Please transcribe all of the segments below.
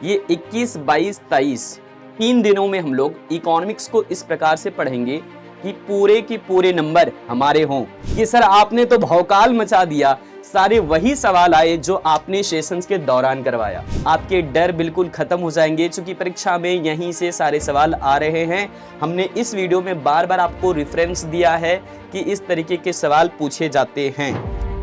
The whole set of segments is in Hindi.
ये 21, 22, 23 3 दिनों में हम लोग इकोनॉमिक्स को इस प्रकार से पढ़ेंगे कि पूरे के पूरे नंबर हमारे हों। कि सर आपने तो भौकाल मचा दिया, सारे वही सवाल आए जो आपने सेशंस के दौरान करवाया। आपके डर बिल्कुल खत्म हो जाएंगे क्योंकि परीक्षा में यहीं से सारे सवाल आ रहे हैं। हमने इस वीडियो में बार बार आपको रेफरेंस दिया है कि इस तरीके के सवाल पूछे जाते हैं।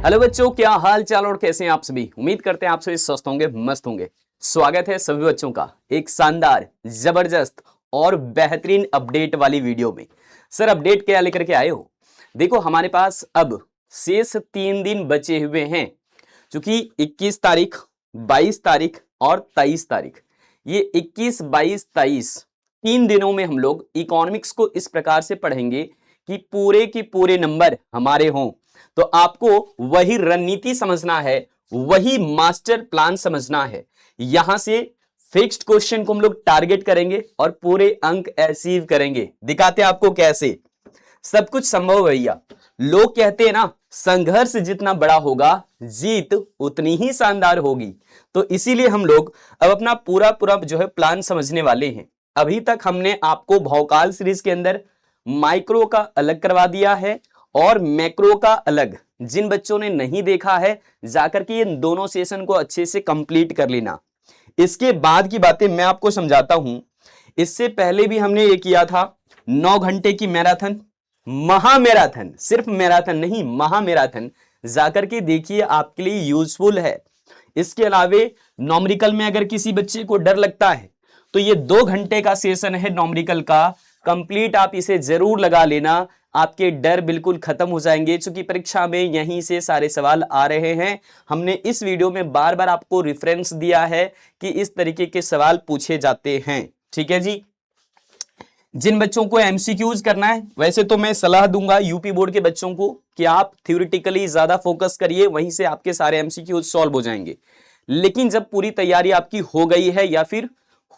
हेलो बच्चों, क्या हाल चाल और कैसे हैं आप सभी। उम्मीद करते हैं आप सभी स्वस्थ होंगे, मस्त होंगे। स्वागत है सभी बच्चों का एक शानदार, जबरदस्त और बेहतरीन अपडेट वाली वीडियो में। सर अपडेट क्या लेकर के आए हो? देखो हमारे पास अब शेष 3 दिन बचे हुए हैं, क्योंकि 21 तारीख, 22 तारीख और 23 तारीख, ये 21, 22, 23 3 दिनों में हम लोग इकोनॉमिक्स को इस प्रकार से पढ़ेंगे कि पूरे के पूरे नंबर हमारे हों। तो आपको वही रणनीति समझना है, वही मास्टर प्लान समझना है। यहां से फिक्स्ड क्वेश्चन को हम लोग टारगेट करेंगे और पूरे अंक अचीव करेंगे। दिखाते हैं आपको कैसे। सब कुछ संभव भैया। लोग कहते हैं ना, संघर्ष जितना बड़ा होगा जीत उतनी ही शानदार होगी। तो इसीलिए हम लोग अब अपना पूरा जो है प्लान समझने वाले हैं। अभी तक हमने आपको भौकाल सीरीज के अंदर माइक्रो का अलग करवा दिया है और मैक्रो का अलग। जिन बच्चों ने नहीं देखा है जाकर के इन दोनों सेशन को अच्छे से कंप्लीट कर लेना। इसके बाद की बातें मैं आपको समझाता हूं। इससे पहले भी हमने ये किया था 9 घंटे की मैराथन, महामैराथन, सिर्फ मैराथन नहीं, महामैराथन। जाकर के देखिए, आपके लिए यूजफुल है। इसके अलावे नॉमरिकल में अगर किसी बच्चे को डर लगता है तो ये 2 घंटे का सेशन है नॉमरिकल का, कंप्लीट आप इसे जरूर लगा लेना। आपके डर बिल्कुल खत्म हो जाएंगे क्योंकि परीक्षा में यहीं से सारे सवाल आ रहे हैं। हमने इस वीडियो में बार बार आपको रेफरेंस दिया है कि इस तरीके के सवाल पूछे जाते हैं। ठीक है जी। जिन बच्चों को एमसीक्यूज करना है, वैसे तो मैं सलाह दूंगा यूपी बोर्ड के बच्चों को कि आप थ्योरेटिकली ज्यादा फोकस करिए, वहीं से आपके सारे एमसीक्यूज सॉल्व हो जाएंगे। लेकिन जब पूरी तैयारी आपकी हो गई है या फिर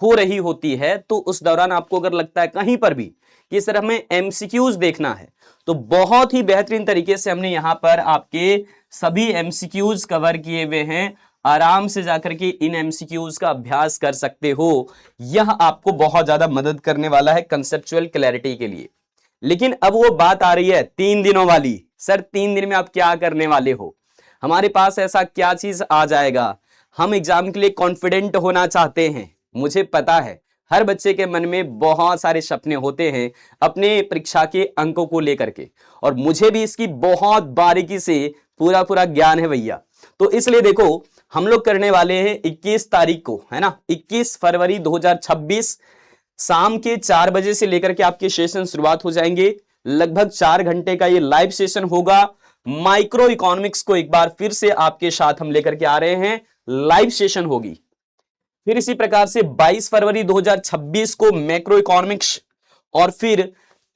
हो रही होती है, तो उस दौरान आपको अगर लगता है कहीं पर भी कि सर हमें एमसीक्यूज देखना है, तो बहुत ही बेहतरीन तरीके से हमने यहां पर आपके सभी एमसीक्यूज कवर किए हुए हैं। आराम से जाकर के इन एमसीक्यूज का अभ्यास कर सकते हो। यह आपको बहुत ज्यादा मदद करने वाला है कंसेप्चुअल क्लैरिटी के लिए। लेकिन अब वो बात आ रही है 3 दिनों वाली। सर 3 दिन में आप क्या करने वाले हो? हमारे पास ऐसा क्या चीज आ जाएगा? हम एग्जाम के लिए कॉन्फिडेंट होना चाहते हैं। मुझे पता है हर बच्चे के मन में बहुत सारे सपने होते हैं अपने परीक्षा के अंकों को लेकर के, और मुझे भी इसकी बहुत बारीकी से पूरा ज्ञान है भैया। तो इसलिए देखो, हम लोग करने वाले हैं 21 तारीख को, है ना, 21 फरवरी 2026 शाम के 4 बजे से लेकर के आपके सेशन शुरुआत हो जाएंगे। लगभग 4 घंटे का ये लाइव सेशन होगा। माइक्रो इकोनॉमिक्स को एक बार फिर से आपके साथ हम लेकर के आ रहे हैं, लाइव सेशन होगी। फिर इसी प्रकार से 22 फरवरी 2026 को मैक्रो इकोनॉमिक्स, और फिर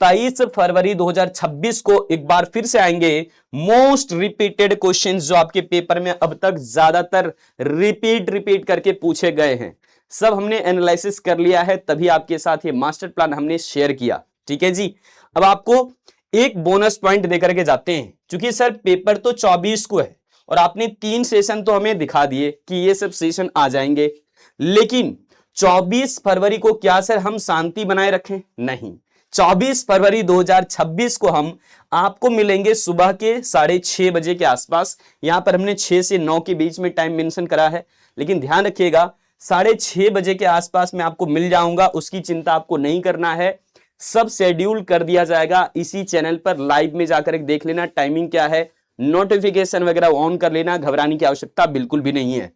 23 फरवरी 2026 को एक बार फिर से आएंगे मोस्ट रिपीटेड क्वेश्चंस जो आपके पेपर में अब तक ज्यादातर रिपीट करके पूछे गए हैं। सब हमने एनालिसिस कर लिया है, तभी आपके साथ ये मास्टर प्लान हमने शेयर किया। ठीक है जी। अब आपको एक बोनस पॉइंट देकर के जाते हैं, क्योंकि सर पेपर तो 24 को है और आपने 3 सेशन तो हमें दिखा दिए कि ये सब सेशन आ जाएंगे। लेकिन 24 फरवरी को क्या सर हम शांति बनाए रखें? नहीं, 24 फरवरी 2026 को हम आपको मिलेंगे सुबह के 6:30 बजे के आसपास। यहां पर हमने 6 से 9 के बीच में टाइम मेंशन करा है, लेकिन ध्यान रखिएगा 6:30 बजे के आसपास मैं आपको मिल जाऊंगा। उसकी चिंता आपको नहीं करना है, सब शेड्यूल कर दिया जाएगा इसी चैनल पर। लाइव में जाकर देख लेना टाइमिंग क्या है, नोटिफिकेशन वगैरह ऑन कर लेना। घबराने की आवश्यकता बिल्कुल भी नहीं है।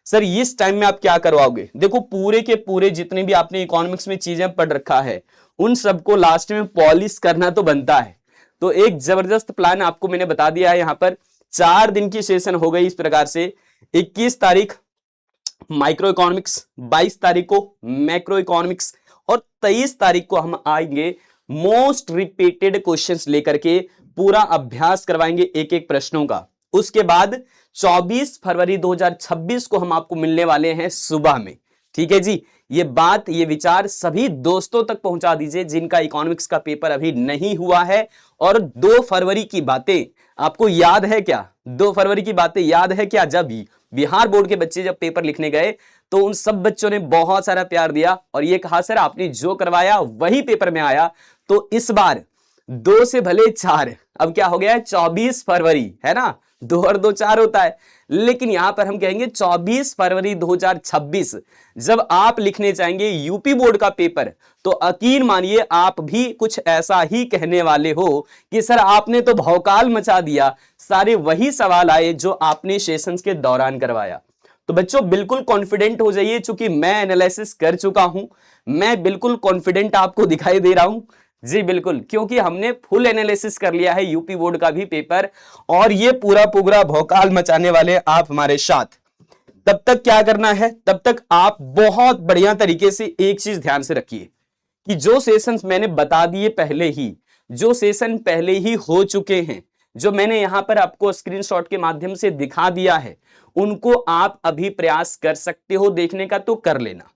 सर इस टाइम में आप क्या करवाओगे? देखो पूरे के पूरे जितने भी आपने इकोनॉमिक्स में चीजें पढ़ रखा है उन सबको लास्ट में पॉलिश करना तो बनता है। तो एक जबरदस्त प्लान आपको मैंने बता दिया है। यहां पर 4 दिन की सेशन हो गई इस प्रकार से। 21 तारीख माइक्रो इकोनॉमिक्स, 22 तारीख को मैक्रो इकोनॉमिक्स, और 23 तारीख को हम आएंगे मोस्ट रिपीटेड क्वेश्चंस लेकर के, पूरा अभ्यास करवाएंगे एक एक प्रश्नों का। उसके बाद 24 फरवरी 2026 को हम आपको मिलने वाले हैं सुबह में। ठीक है जी। ये बात, ये विचार सभी दोस्तों तक पहुंचा दीजिए जिनका इकोनॉमिक्स का पेपर अभी नहीं हुआ है। और 2 फरवरी की बातें आपको याद है क्या? 2 फरवरी की बातें याद है क्या? जब बिहार बोर्ड के बच्चे जब पेपर लिखने गए तो उन सब बच्चों ने बहुत सारा प्यार दिया और ये कहा सर आपने जो करवाया वही पेपर में आया। तो इस बार 2 से भले 4, अब क्या हो गया है 24 फरवरी, है ना, 2 और 2 4 होता है, लेकिन यहां पर हम कहेंगे 24 फरवरी 2026 जब आप लिखने जाएंगे यूपी बोर्ड का पेपर, तो यकीन मानिए आप भी कुछ ऐसा ही कहने वाले हो कि सर आपने तो भौकाल मचा दिया, सारे वही सवाल आए जो आपने सेशंस के दौरान करवाया। तो बच्चों बिल्कुल कॉन्फिडेंट हो जाइए, चूंकि मैं एनालिसिस कर चुका हूं, मैं बिल्कुल कॉन्फिडेंट आपको दिखाई दे रहा हूं। जी बिल्कुल, क्योंकि हमने फुल एनालिसिस कर लिया है यूपी बोर्ड का भी पेपर, और ये पूरा पूरा भौकाल मचाने वाले आप हमारे साथ। तब तक क्या करना है, तब तक आप बहुत बढ़िया तरीके से एक चीज ध्यान से रखिए कि जो सेशंस मैंने बता दिए पहले ही, जो सेशन पहले ही हो चुके हैं, जो मैंने यहां पर आपको स्क्रीनशॉट के माध्यम से दिखा दिया है, उनको आप अभी प्रयास कर सकते हो देखने का, तो कर लेना।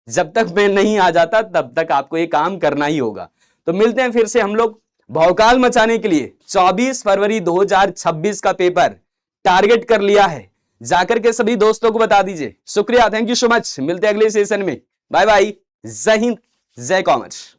जब तक मैं नहीं आ जाता तब तक आपको ये काम करना ही होगा। तो मिलते हैं फिर से हम लोग भौकाल मचाने के लिए। 24 फरवरी 2026 का पेपर टारगेट कर लिया है, जाकर के सभी दोस्तों को बता दीजिए। शुक्रिया, थैंक यू सो मच। मिलते हैं अगले सेशन में। बाय बाय, जय हिंद, जय कॉमर्स।